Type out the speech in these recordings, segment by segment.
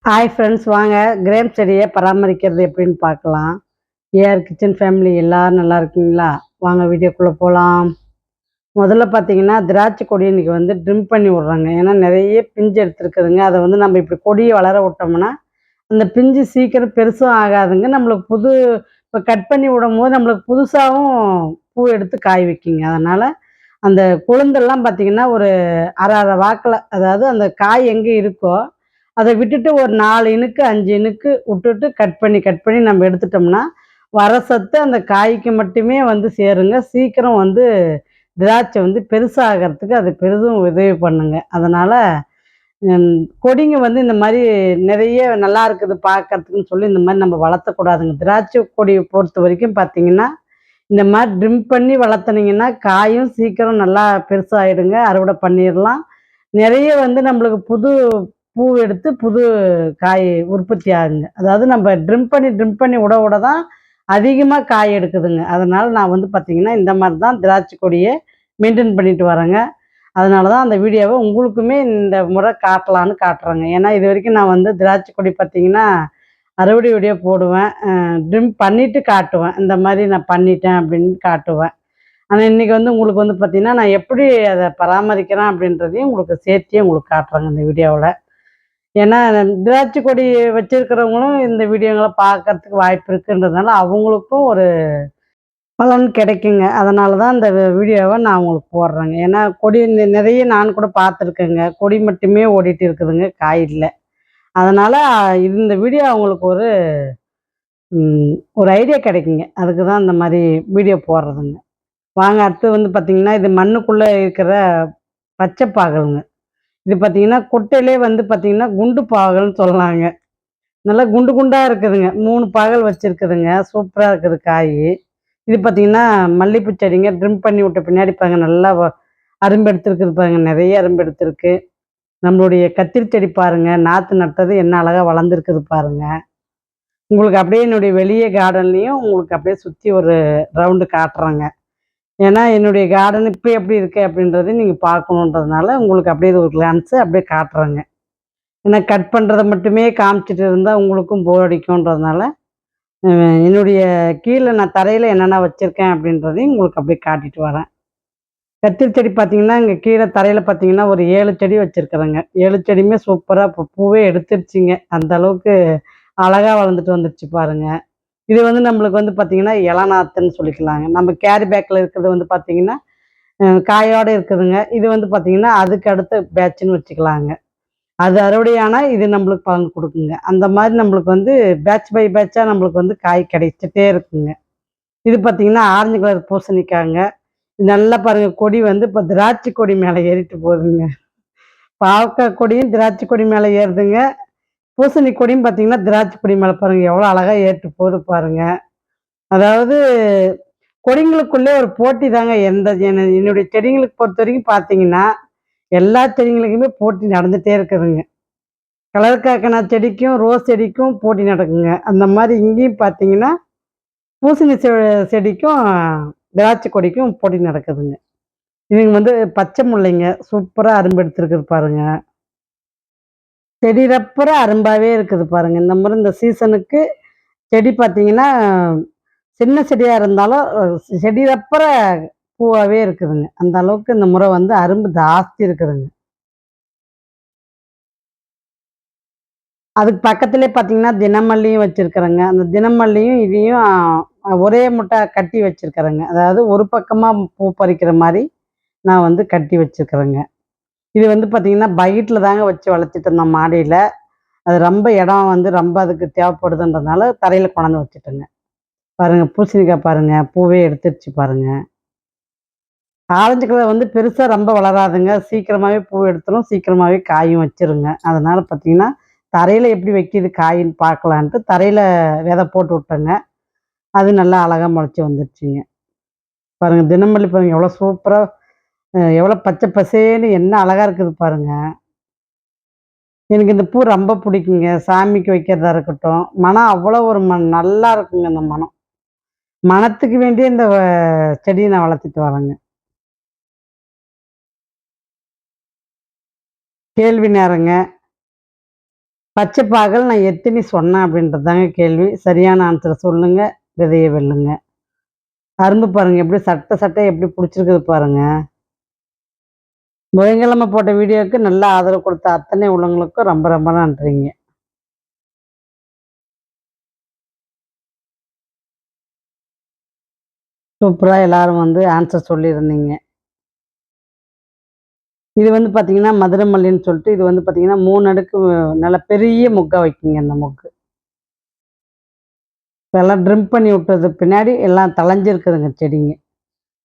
Hi friends, வாங்க grape செடியை பராமரிக்கிறது எப்படின்னு பார்க்கலாம். ஏஆர் கிச்சன் ஃபேமிலி எல்லோரும் நல்லா இருக்கீங்களா? வாங்க வீடியோக்குள்ளே போகலாம். முதல்ல பார்த்தீங்கன்னா திராட்சை கொடி இன்றைக்கி ட்ரிம் பண்ணி விட்றாங்க. ஏன்னா நிறைய பிஞ்சு எடுத்துருக்குதுங்க. அதை நம்ம இப்படி கொடியை வளர விட்டோம்னா அந்த பிஞ்சு சீக்கிரம் பெருசும் ஆகாதுங்க. நம்மளுக்கு இப்போ கட் பண்ணி விடும்போது நம்மளுக்கு புதுசாகவும் பூ எடுத்து காய் வைக்குங்க. அதனால் அந்த கொழுந்தெல்லாம் பார்த்தீங்கன்னா ஒரு அரை அரை வாக்கில், அதாவது அந்த காய் எங்கே இருக்கோ அதை விட்டுட்டு ஒரு 4 இனுக்கு 5 இனுக்கு விட்டுட்டு கட் பண்ணி நம்ம எடுத்துட்டோம்னா வர சத்து அந்த காய்க்கு மட்டுமே சேருங்க. சீக்கிரம் திராட்சை பெருசாகிறதுக்கு அது பெரிதும் உதவி பண்ணுங்க. அதனால் கொடிங்க இந்த மாதிரி நிறைய நல்லா இருக்குது பார்க்கறதுக்குன்னு சொல்லி இந்த மாதிரி நம்ம வளர்த்தக்கூடாதுங்க. திராட்சை கொடியை பொறுத்த வரைக்கும் பார்த்தீங்கன்னா இந்த மாதிரி ட்ரிம் பண்ணி வளர்த்துனீங்கன்னா காயும் சீக்கிரம் நல்லா பெருசாகிடுங்க. அறுவடை பண்ணிடலாம். நிறைய நம்மளுக்கு புது பூ எடுத்து புது காய் உற்பத்தி ஆகுங்க. அதாவது நம்ம ட்ரிம் பண்ணி விட விட தான் அதிகமாக காய் எடுக்குதுங்க. அதனால் நான் பார்த்தீங்கன்னா இந்த மாதிரி தான் திராட்சை கொடியை மெயின்டைன் பண்ணிட்டு வரேங்க. அதனால தான் அந்த வீடியோவை உங்களுக்குமே இந்த முறை காட்டலான்னு காட்டுறேங்க. ஏன்னா இது வரைக்கும் நான் திராட்சை கொடி பார்த்தீங்கன்னா அறுவடை வீடியோ போடுவேன். ட்ரிம் பண்ணிவிட்டு காட்டுவேன். இந்த மாதிரி நான் பண்ணிட்டேன் அப்படின்னு காட்டுவேன். ஆனால் இன்றைக்கி உங்களுக்கு பார்த்தீங்கன்னா நான் எப்படி அதை பராமரிக்கிறேன் அப்படின்றதையும் உங்களுக்கு சேர்த்தியே உங்களுக்கு காட்டுறேங்க இந்த வீடியோவில். ஏன்னா திராட்சை கொடி வச்சிருக்கிறவங்களும் இந்த வீடியோங்களை பார்க்கறதுக்கு வாய்ப்பு இருக்குன்றதுனால அவங்களுக்கும் ஒரு பலன் கிடைக்குங்க. அதனால தான் இந்த வீடியோவை நான் உங்களுக்கு போடுறேங்க. ஏன்னா கொடி நிறைய நான் கூட பார்த்துருக்கேங்க. கொடி மட்டுமே ஓடிட்டு இருக்குதுங்க, காய் இல்லை. அதனால் இந்த வீடியோ அவங்களுக்கு ஒரு ஐடியா கிடைக்குங்க. அதுக்கு தான் இந்த மாதிரி வீடியோ போடுறதுங்க. வாங்க அடுத்து பார்த்தீங்கன்னா இது மண்ணுக்குள்ளே இருக்கிற பச்சை பாகலுங்க. இது பார்த்தீங்கன்னா கொட்டையிலே பார்த்தீங்கன்னா குண்டு பாகல்னு சொல்லலாங்க. நல்லா குண்டு குண்டாக இருக்குதுங்க. 3 பாகல் வச்சுருக்குதுங்க. சூப்பராக இருக்குது காய். இது பார்த்தீங்கன்னா மல்லிகைப்பூ செடிங்க. ட்ரிம் பண்ணி விட்ட பின்னாடி பாருங்க நல்லா அரும்பு எடுத்துருக்குது பாருங்க. நிறைய அரும்பு எடுத்துருக்கு. நம்மளுடைய கத்திரி செடி பாருங்க, நாற்று நட்டது என்ன அழகாக வளர்ந்துருக்குது பாருங்க. உங்களுக்கு அப்படியே என்னுடைய வெளியே கார்டன்லேயும் உங்களுக்கு அப்படியே சுற்றி ஒரு ரவுண்டு காட்டுறேங்க. ஏன்னா என்னுடைய கார்டன் இப்போ எப்படி இருக்குது அப்படின்றத நீங்கள் பார்க்கணுன்றதுனால உங்களுக்கு அப்படியே ஒரு கிளான்ஸு அப்படியே காட்டுறேங்க. ஏன்னா கட் பண்ணுறத மட்டுமே காமிச்சிட்டு இருந்தால் உங்களுக்கும் போர் அடிக்கும்ன்றதுனால என்னுடைய கீழே நான் தரையில் என்னென்ன வச்சுருக்கேன் அப்படின்றதையும் உங்களுக்கு அப்படியே காட்டிட்டு வரேன். கத்திரி செடி பார்த்தீங்கன்னா இங்கே கீழே தரையில் பார்த்தீங்கன்னா ஒரு 7 செடி வச்சுருக்குறேங்க. 7 செடியுமே சூப்பராக இப்போ பூவே எடுத்துருச்சுங்க. அந்த அளவுக்கு அழகாக வளர்ந்துட்டு வந்துடுச்சு பாருங்க. இது நம்மளுக்கு பார்த்தீங்கன்னா இளநாத்துன்னு சொல்லிக்கலாங்க. நம்ம கேரி பேக்கில் இருக்கிறது பார்த்தீங்கன்னா காயோடு இருக்குதுங்க. இது பார்த்தீங்கன்னா அதுக்கு அடுத்த பேட்சுன்னு வச்சுக்கலாங்க. அது அறுவடையானால் இது நம்மளுக்கு பலன் கொடுக்குங்க. அந்த மாதிரி நம்மளுக்கு பேட்ச் பை பேட்சாக நம்மளுக்கு காய் கிடைச்சிட்டே இருக்குங்க. இது பார்த்தீங்கன்னா ஆரஞ்சு கலர் பூசணிக்காங்க. நல்லா பாருங்கள், கொடி இப்போ திராட்சை கொடி மேலே ஏறிட்டு போகுதுங்க. பாவக்காய் கொடியும் திராட்சை கொடி மேலே ஏறுதுங்க. பூசணி கொடியும் பார்த்தீங்கன்னா திராட்சை கொடி மேலே பாருங்கள் எவ்வளோ அழகாக ஏறிட்டு போகுது பாருங்கள். அதாவது கொடிங்களுக்குள்ளே ஒரு போட்டி தாங்க. என்னுடைய செடிங்களுக்கு பொறுத்த வரைக்கும் பார்த்தீங்கன்னா எல்லா செடிங்களுக்குமே போட்டி நடந்துகிட்டே இருக்குதுங்க. கலர் காக்கனா செடிக்கும் ரோஸ் செடிக்கும் போட்டி நடக்குங்க. அந்த மாதிரி இங்கேயும் பார்த்தீங்கன்னா பூசணி செடிக்கும் திராட்சை கொடிக்கும் போட்டி நடக்குதுங்க. இதுங்க பச்சை முல்லைங்க. சூப்பராக அரும்பு எடுத்துருக்குது பாருங்க. செடி ரப்பர அரும்பாவே இருக்குது பாருங்க. இந்த மாதிரி இந்த சீசனுக்கு செடி பார்த்தீங்கன்னா சின்ன செடியாக இருந்தாலும் செடி ரப்பர பூவாகவே இருக்குதுங்க. அந்த அளவுக்கு இந்த முறை அரும்பு ஜாஸ்தி இருக்குதுங்க. அதுக்கு பக்கத்துலேயே பார்த்தீங்கன்னா தினமல்லியும் வச்சுருக்குறேங்க. அந்த தினமல்லியும் இதையும் ஒரே முட்டை கட்டி வச்சுருக்குறேங்க. அதாவது ஒரு பக்கமாக பூ பறிக்கிற மாதிரி நான் கட்டி வச்சுருக்குறேங்க. இது பார்த்தீங்கன்னா பக்கெட்டில் தாங்க வச்சு வளர்த்துட்டு இருந்தோம் மாடியில். அது ரொம்ப இடம் ரொம்ப அதுக்கு தேவைப்படுதுன்றதுனால தரையில் கொண்டாந்து வச்சுட்டேங்க. பாருங்கள் பூசணிக்காய் பாருங்கள், பூவே எடுத்துருச்சு பாருங்கள். ஆரஞ்சு கலர் பெருசாக ரொம்ப வளராதுங்க. சீக்கிரமாகவே பூ எடுத்துரும், சீக்கிரமாகவே காயும் வச்சிருங்க. அதனால் பார்த்தீங்கன்னா தரையில் எப்படி வைக்கிது காயின்னு பார்க்கலான்ட்டு தரையில் விதை போட்டு விட்டேங்க. அது நல்லா அழகாக முளைச்சி வந்துருச்சுங்க. பாருங்கள் தினமல்லி பாருங்கள் எவ்வளோ சூப்பராக, எவ்வளோ பச்சை பசேன்னு என்ன அழகாக இருக்குது பாருங்கள். எனக்கு இந்த பூ ரொம்ப பிடிக்குங்க. சாமிக்கு வைக்கிறதா இருக்கட்டும், மனம் அவ்வளோ ஒரு நல்லா இருக்குங்க. இந்த மனம் மனத்துக்கு வேண்டிய இந்த செடியை நான் வளர்த்துட்டு வரேங்க. கேள்வி நேரங்க. பச்சை பாகல் நான் எத்தினி சொன்னேன் அப்படின்றது தாங்க கேள்வி. சரியான ஆன்சர் சொல்லுங்க. விதைய வெல்லுங்க. அரும்பு பாருங்க எப்படி சட்டை எப்படி புடிச்சிருக்குது பாருங்க. புதன்கிழமை போட்ட வீடியோவுக்கு நல்ல ஆதரவு கொடுத்த அத்தனை உள்ளவங்களுக்கும் ரொம்ப ரொம்ப நன்றிங்க. சூப்பரா எல்லாரும் வந்து ஆன்சர் சொல்லியிருந்தீங்க. இது வந்து பார்த்தீங்கன்னா, மதுரை மல்லின்னு சொல்லிட்டு இது வந்து பார்த்தீங்கன்னா 3 அடுக்கு நல்ல பெரிய மொக்கா வைக்குங்க இந்த மொக்கு. இப்ப எல்லாம் ட்ரிம் பண்ணி விட்டது பின்னாடி எல்லாம் தழைஞ்சிருக்குதுங்க செடிங்க.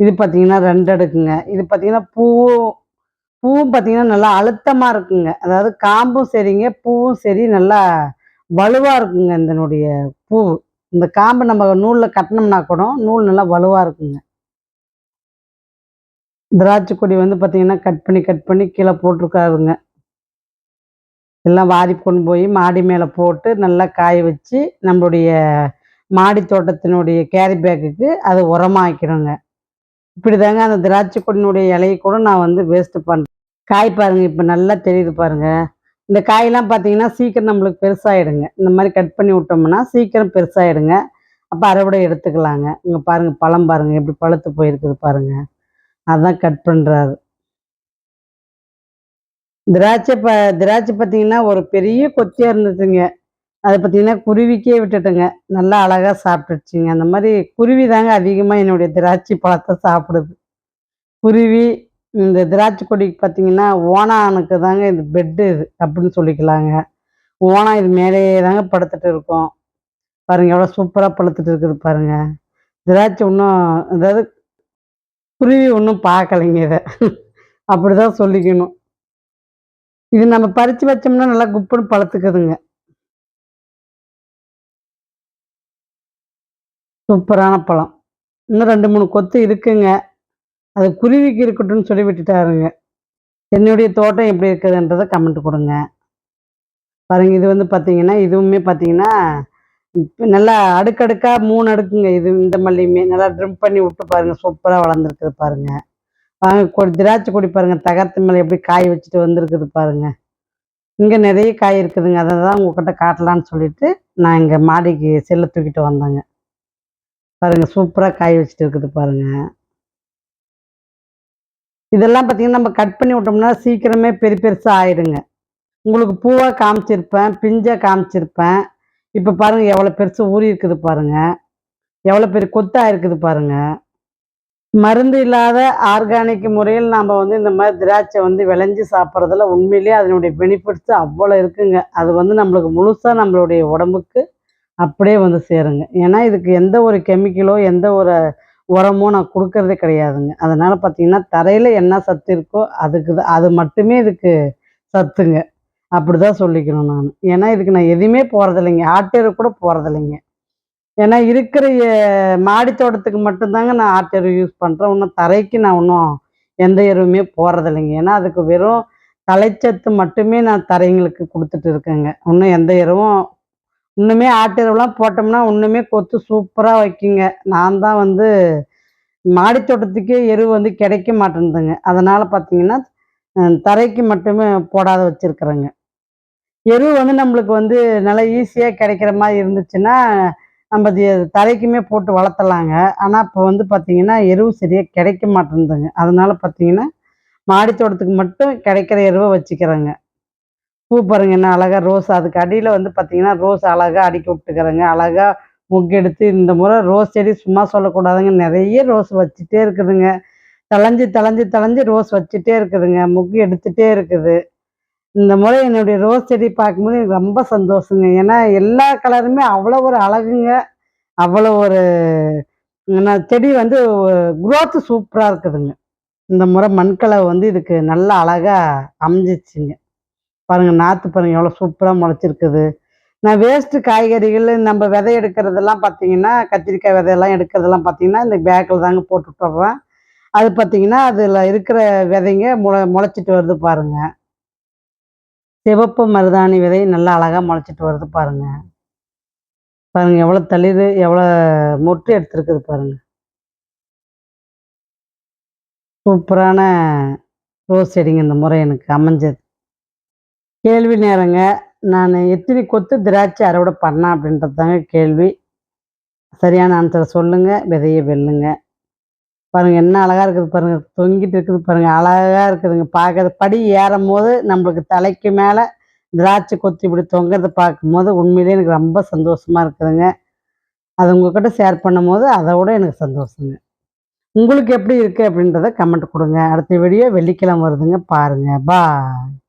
இது பார்த்தீங்கன்னா 2 அடுக்குங்க. இது பார்த்தீங்கன்னா பூவும் பார்த்தீங்கன்னா நல்லா அழுத்தமா இருக்குங்க. அதாவது காம்பும் சரிங்க, பூவும் சரி நல்லா வலுவா இருக்குங்க இதனுடைய பூவு. இந்த காம்பு நம்ம நூல்ல கட்டுனோம்னா கூட நூல் நல்லா வலுவா இருக்குங்க. திராட்சை கொடி வந்து பார்த்தீங்கன்னா, கட் பண்ணி கீழ போட்டிருக்காருங்க. எல்லாம் வாரி கொண்டு போய் மாடி மேல போட்டு நல்லா காய வச்சு, நம்மளுடைய மாடி தோட்டத்தினுடைய கேரி பேக்குக்கு அது உரமா ஆக்கிருங்க. இப்படிதாங்க அந்த திராட்சை கொடியினுடைய இலைய கூட நான் வந்து வேஸ்ட் பண்றேன். காய் பாருங்க, இப்ப நல்லா தெரியுது பாருங்க. இந்த காயெல்லாம் பார்த்தீங்கன்னா, சீக்கிரம் நம்மளுக்கு பெருசாயிடுங்க. இந்த மாரி கட் பண்ணி விட்டோம்னா, சீக்கிரம் பெருசாயிடுங்க. அப்ப அறுவடை எடுத்துக்கலாங்க. இங்க பாருங்க, பழம் பாருங்க எப்படி பழுத்து போயிருக்குது பாருங்க. அதான் கட் பண்றாரு. திராட்சை திராட்சை பார்த்தீங்கன்னா, ஒரு பெரிய கொத்தியா இருந்துச்சுங்க. அத பார்த்தீங்கன்னா, குருவிக்கே விட்டுட்டேங்க. நல்லா அழகா சாப்பிட்டுருச்சுங்க. அந்த மாரி குருவி தாங்க அதிகமா என்னுடைய திராட்சை பழத்த சாப்பிடுது. குருவி, இந்த திராட்சை கொடிக்கு பார்த்தீங்கன்னா, ஓணானுக்கு தாங்க இது பெட்டு இது அப்படின்னு சொல்லிக்கலாங்க. ஓணான் இது மேலேயே தாங்க படுத்துட்டு இருக்கும். பாருங்க எவ்வளோ சூப்பரா பழுத்துட்டு இருக்குது பாருங்க. திராட்சை இன்னும் அதாவது குருவி ஒண்ணும் பார்க்கலைங்க இத. அப்படிதான் சொல்லிக்கணும். இது நம்ம பறிச்சு வச்சோம்னா நல்லா குப்புன்னு பழுத்துக்குதுங்க. சூப்பரான பழம். இன்னும் 2, 3 கொத்து இருக்குங்க. அது குருவிக்கு இருக்கட்டும்னு சொல்லி விட்டுட்டாருங்க. என்னுடைய தோட்டம் எப்படி இருக்குதுன்றத கமெண்ட் குடுங்க. பாருங்க இது வந்து பார்த்தீங்கன்னா, இதுவுமே பார்த்தீங்கன்னா, இப்ப நல்லா அடுக்கடுக்கா 3 அடுக்குங்க. இது இந்த மல்லியுமே நல்லா ட்ரிம் பண்ணி விட்டு பாருங்க. சூப்பரா வளர்ந்துருக்குது பாருங்க. திராட்சை கொடி பாருங்க. தகரத்து மேல எப்படி காய் வச்சுட்டு வந்திருக்குது பாருங்க. இங்க நெறைய காய் இருக்குதுங்க. அத தான் உங்ககிட்ட காட்டலான்னு சொல்லிட்டு, நான் இங்க மாடிக்கு செல்ல தூக்கிட்டு வந்தேங்க. பாருங்க சூப்பரா காய் வச்சுட்டு இருக்குது பாருங்க. இதெல்லாம் பார்த்தீங்கன்னா, நம்ம கட் பண்ணி விட்டோம்னா சீக்கிரமே பெருசா ஆயிடுங்க. உங்களுக்கு பூவா காமிச்சிருப்பேன், பிஞ்சா காமிச்சிருப்பேன். இப்ப பாருங்க எவ்வளோ பெருசு ஊறி இருக்குது பாருங்க. எவ்வளோ பெரிய கொத்தா இருக்குது பாருங்க. மருந்து இல்லாத ஆர்கானிக் முறையில் நாம வந்து இந்த மாரி திராட்சை வந்து விளைஞ்சு சாப்பிடுறதுல உண்மையிலேயே அதனுடைய பெனிஃபிட்ஸ் அவ்வளோ இருக்குங்க. அது வந்து நம்மளுக்கு முழுசா நம்மளுடைய உடம்புக்கு அப்படியே வந்து சேருங்க. ஏன்னா, இதுக்கு எந்த ஒரு கெமிக்கலோ, எந்த ஒரு உரமோ நான் குடுக்கறதே கிடையாதுங்க. அதனால பார்த்தீங்கன்னா, தரையில என்ன சத்து இருக்கோ அதுக்கு தான் அது மட்டுமே இதுக்கு சத்துங்க. அப்படிதான் சொல்லிக்கணும் நானு. ஏன்னா, இதுக்கு நான் எதுவுமே போடுறதில்லைங்க. ஆட்டு எரு கூட போடுறதில்லைங்க. ஏன்னா, இருக்கிற மாடி தோட்டத்துக்கு மட்டும் தாங்க நான் ஆட்டு எரு யூஸ் பண்றேன். இன்னும் தரைக்கு நான் இன்னும் எந்த எருவுமே போடுறதில்லைங்க. ஏன்னா, அதுக்கு வெறும் தழைச்சத்து மட்டுமே நான் தரைங்களுக்கு குடுத்துட்டு இருக்கேங்க. இன்னும் எந்த எருவும் இன்னுமே ஆட்டு எருவெல்லாம் போட்டோம்னா, இன்னுமே கொத்து சூப்பரா வைக்குங்க. நான் தான் வந்து மாடி தோட்டத்துக்கே எரு வந்து கிடைக்க மாட்டேன்துங்க. அதனால பார்த்தீங்கன்னா, தரைக்கு மட்டுமே போடாத வச்சிருக்கிறேங்க. எரு வந்து நம்மளுக்கு வந்து நல்லா ஈஸியா கிடைக்கிற மாரி இருந்துச்சுன்னா, நம்ம தரைக்குமே போட்டு வளர்த்தலாங்க. ஆனா, இப்போ வந்து பார்த்தீங்கன்னா, எருவு சரியா கிடைக்க மாட்டேன்துங்க. அதனால பார்த்தீங்கன்னா, மாடி தோட்டத்துக்கு மட்டும் கிடைக்கிற எருவ வச்சுக்கிறேங்க. பூ பாருங்க என்ன அழகா ரோஸ் அதுக்கு அடியில வந்து பார்த்தீங்கன்னா, ரோஸ் அழகா அடுக்கி விட்டுக்கிறேங்க. அழகா மொக்கெடுத்து இந்த முறை ரோஸ் செடி சும்மா சொல்லக்கூடாதுங்க. நெறைய ரோஸ் வச்சுட்டே இருக்குதுங்க. தளஞ்சு ரோஸ் வச்சுட்டே இருக்குதுங்க. மொக்கு எடுத்துட்டே இருக்குது. இந்த முறை என்னுடைய ரோஸ் செடி பார்க்கும்போது எனக்கு ரொம்ப சந்தோஷங்க. ஏன்னா, எல்லா கலருமே அவ்வளோ ஒரு அழகுங்க. அவ்வளோ ஒரு செடி வந்து குரோத் சூப்பரா இருக்குதுங்க. இந்த முறை மண்கலவை வந்து இதுக்கு நல்லா அழகா அமைஞ்சிச்சுங்க. பாருங்க நாத்து பாருங்க எவ்வளோ சூப்பரா முளைச்சிருக்குது. நான் வேஸ்ட்டு காய்கறிகள் நம்ம விதை எடுக்கிறதெல்லாம் பார்த்தீங்கன்னா, கத்திரிக்காய் விதையெல்லாம் எடுக்கிறதெல்லாம் பார்த்தீங்கன்னா, இந்த பேக்கில தாங்க போட்டு விட்டுர்றேன். அது பார்த்தீங்கன்னா, அதில இருக்கிற விதைங்க முளைச்சிட்டு வருது பாருங்க. சிவப்பு மருதாணி விதை நல்லா அழகா முளைச்சிட்டு வருது பாருங்க. பாருங்க எவ்வளோ தளிரு, எவ்வளோ மொட்டு எடுத்திருக்குது பாருங்க. சூப்பரான ரோஸ் செடிங்க இந்த முறை எனக்கு அமைஞ்சது. கேள்வி நேரங்க. நான் எத்தனை கொத்து திராட்சை அறுவடை பண்ணேன் அப்படின்றது தாங்க கேள்வி. சரியான ஆன்சர் சொல்லுங்க. விதைய வெல்லுங்க. பாருங்க என்ன அழகா இருக்குது பாருங்க. தொங்கிட்டு இருக்குது பாருங்க. அழகா இருக்குதுங்க. பார்க்கறது படி ஏறும்போது நம்மளுக்கு தலைக்கு மேல திராட்சை கொத்து இப்படி தொங்குறத பார்க்கும்போது உண்மையிலேயே எனக்கு ரொம்ப சந்தோஷமா இருக்குதுங்க. அது உங்ககிட்ட ஷேர் பண்ணும்போது அதை விட எனக்கு சந்தோஷங்க. உங்களுக்கு எப்படி இருக்கு அப்படின்றத கமெண்ட் குடுங்க. அடுத்த வீடியோ வெள்ளிக்கிழமை வருதுங்க பாருங்க. பாய்.